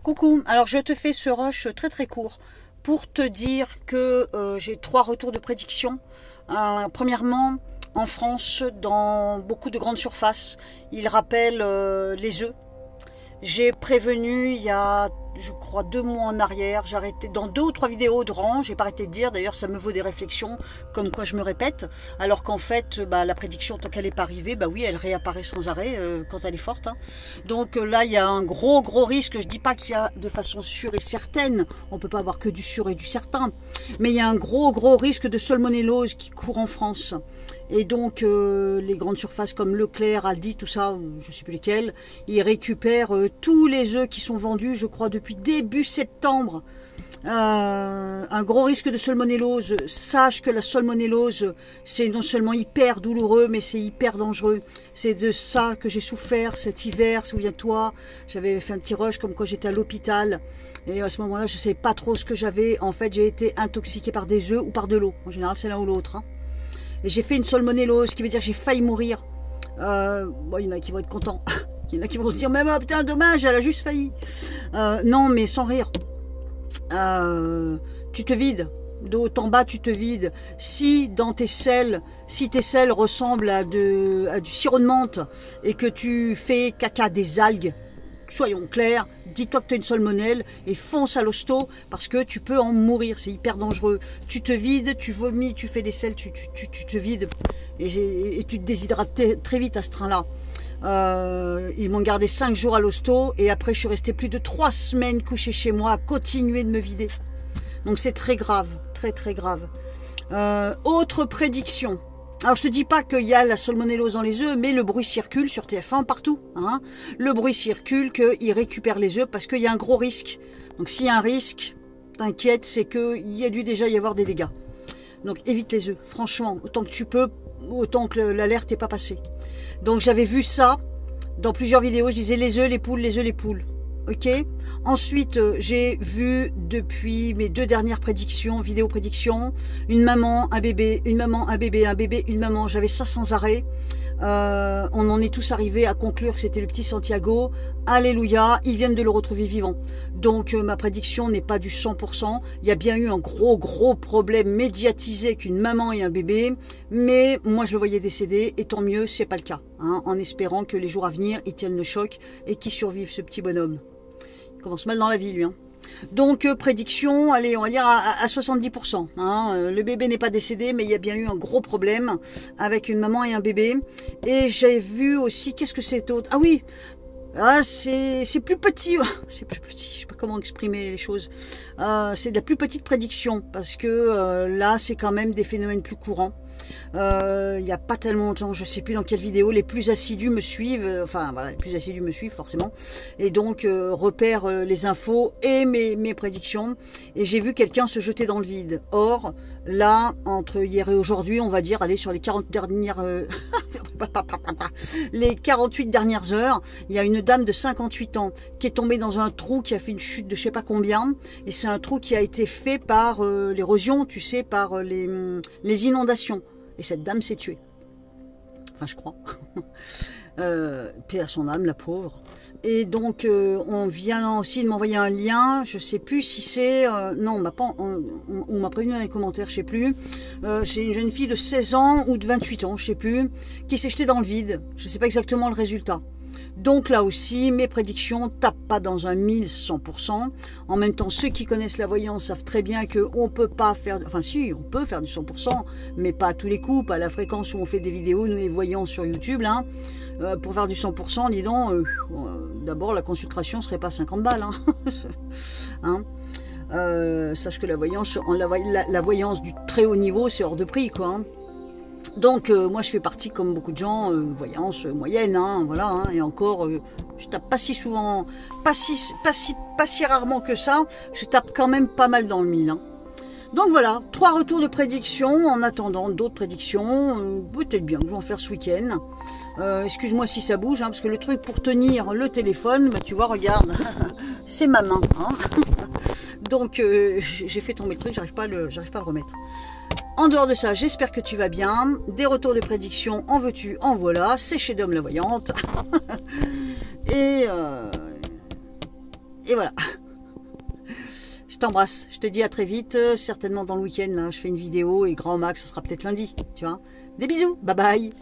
Coucou, alors je te fais ce rush très très court pour te dire que j'ai 3 retours de prédiction. Premièrement, en France, dans beaucoup de grandes surfaces, ils rappellent les œufs. J'ai prévenu il y a, je crois, 2 mois en arrière, j'ai arrêté, dans 2 ou 3 vidéos de rang, j'ai pas arrêté de dire, d'ailleurs ça me vaut des réflexions, comme quoi je me répète, alors qu'en fait, la prédiction, tant qu'elle n'est pas arrivée, oui, elle réapparaît sans arrêt quand elle est forte. Hein. Donc là, il y a un gros risque, je dis pas qu'il y a de façon sûre et certaine, on peut pas avoir que du sûr et du certain, mais il y a un gros risque de salmonellose qui court en France. Et donc, les grandes surfaces comme Leclerc, Aldi, tout ça, je sais plus lesquels, ils récupèrent tous les œufs qui sont vendus, je crois, depuis début septembre. Un gros risque de salmonellose. Sache que la salmonellose, c'est non seulement hyper douloureux, mais c'est hyper dangereux. C'est de ça que j'ai souffert cet hiver, souviens-toi. J'avais fait un petit rush comme quoi j'étais à l'hôpital. Et à ce moment-là, je ne savais pas trop ce que j'avais. En fait, j'ai été intoxiquée par des œufs ou par de l'eau. En général, c'est l'un ou l'autre. Hein. Et j'ai fait une salmonellose, ce qui veut dire que j'ai failli mourir. Il y en a qui vont être contents. Il y en a qui vont se dire, mais putain, dommage, elle a juste failli. Non, mais sans rire. Tu te vides. De haut en bas, tu te vides. Si dans tes selles, si tes selles ressemblent à du sirop de menthe et que tu fais caca des algues, soyons clairs, dis-toi que tu as une salmonelle et fonce à l'hosto parce que tu peux en mourir, c'est hyper dangereux. Tu te vides, tu vomis, tu fais des selles, tu te vides et tu te déshydrates très vite à ce train-là. Ils m'ont gardé 5 jours à l'hosto et après je suis restée plus de 3 semaines couchée chez moi à continuer de me vider. Donc c'est très grave, très grave. Autre prédiction. Alors je te dis pas qu'il y a la salmonellose dans les œufs, mais le bruit circule sur TF1 partout. Hein. Le bruit circule qu'ils récupèrent les œufs parce qu'il y a un gros risque. Donc s'il y a un risque, t'inquiète, c'est qu'il y a dû déjà y avoir des dégâts. Donc évite les œufs, franchement, autant que tu peux, autant que l'alerte n'est pas passée. Donc j'avais vu ça dans plusieurs vidéos, je disais les œufs, les poules, les œufs, les poules. Ok. Ensuite, j'ai vu depuis mes 2 dernières prédictions, vidéo prédictions, une maman, un bébé, une maman, un bébé, un bébé, une maman. J'avais ça sans arrêt. On en est tous arrivés à conclure que c'était le petit Santiago. Alléluia, ils viennent de le retrouver vivant. Donc ma prédiction n'est pas du 100%. Il y a bien eu un gros problème médiatisé avec une maman et un bébé. Mais moi je le voyais décédé et tant mieux, c'est pas le cas. Hein, en espérant que les jours à venir, ils tiennent le choc et qu'ils survivent ce petit bonhomme. Il commence mal dans la vie lui. Hein. Donc prédiction, allez, on va dire à 70%. Hein. Le bébé n'est pas décédé, mais il y a bien eu un gros problème avec une maman et un bébé. Et j'ai vu aussi, qu'est-ce que c'est autre? Ah oui, c'est plus petit. C'est plus petit, je sais pas comment exprimer les choses. C'est de la plus petite prédiction, parce que là, c'est quand même des phénomènes plus courants. Il n'y a pas tellement longtemps, je sais plus dans quelle vidéo, les plus assidus me suivent, enfin voilà, les plus assidus me suivent forcément, et donc repèrent les infos et mes prédictions, et j'ai vu quelqu'un se jeter dans le vide. Or, là, entre hier et aujourd'hui, on va dire, allez, sur les 40 dernières... les 48 dernières heures, il y a une dame de 58 ans qui est tombée dans un trou, qui a fait une chute de je sais pas combien, et c'est un trou qui a été fait par l'érosion, tu sais, par les inondations. Et cette dame s'est tuée. Enfin, je crois. Paix à son âme, la pauvre. Et donc, on vient aussi de m'envoyer un lien. Je sais plus si c'est... non, on m'a prévenu dans les commentaires, je sais plus. C'est une jeune fille de 16 ans ou de 28 ans, je sais plus, qui s'est jetée dans le vide. Je sais pas exactement le résultat. Donc là aussi, mes prédictions tapent pas dans un 1100%. En même temps, ceux qui connaissent la voyance savent très bien qu'on peut pas faire... Enfin si, on peut faire du 100%, mais pas à tous les coups, pas à la fréquence où on fait des vidéos, nous les voyons sur YouTube. Là, pour faire du 100%, dis donc, d'abord la consultation serait pas 50 balles. Hein. Sache que la voyance du très haut niveau, c'est hors de prix, quoi. Hein. Donc moi je fais partie comme beaucoup de gens, voyance moyenne, hein, voilà, hein, et encore je tape pas si souvent, pas si rarement que ça, je tape quand même pas mal dans le mille. Hein. Donc voilà, 3 retours de prédiction en attendant d'autres prédictions, peut-être bien que je vais en faire ce week-end. Excuse-moi si ça bouge, hein, parce que le truc pour tenir le téléphone, tu vois, regarde, c'est ma main. Hein. Donc j'ai fait tomber le truc, j'arrive pas à le remettre. En dehors de ça, j'espère que tu vas bien. Des retours de prédiction, en veux-tu, en voilà. C'est chez Dom la Voyante. Et Et voilà. Je t'embrasse. Je te dis à très vite. Certainement dans le week-end, là, je fais une vidéo et grand max, ce sera peut-être lundi. Tu vois. Des bisous. Bye bye.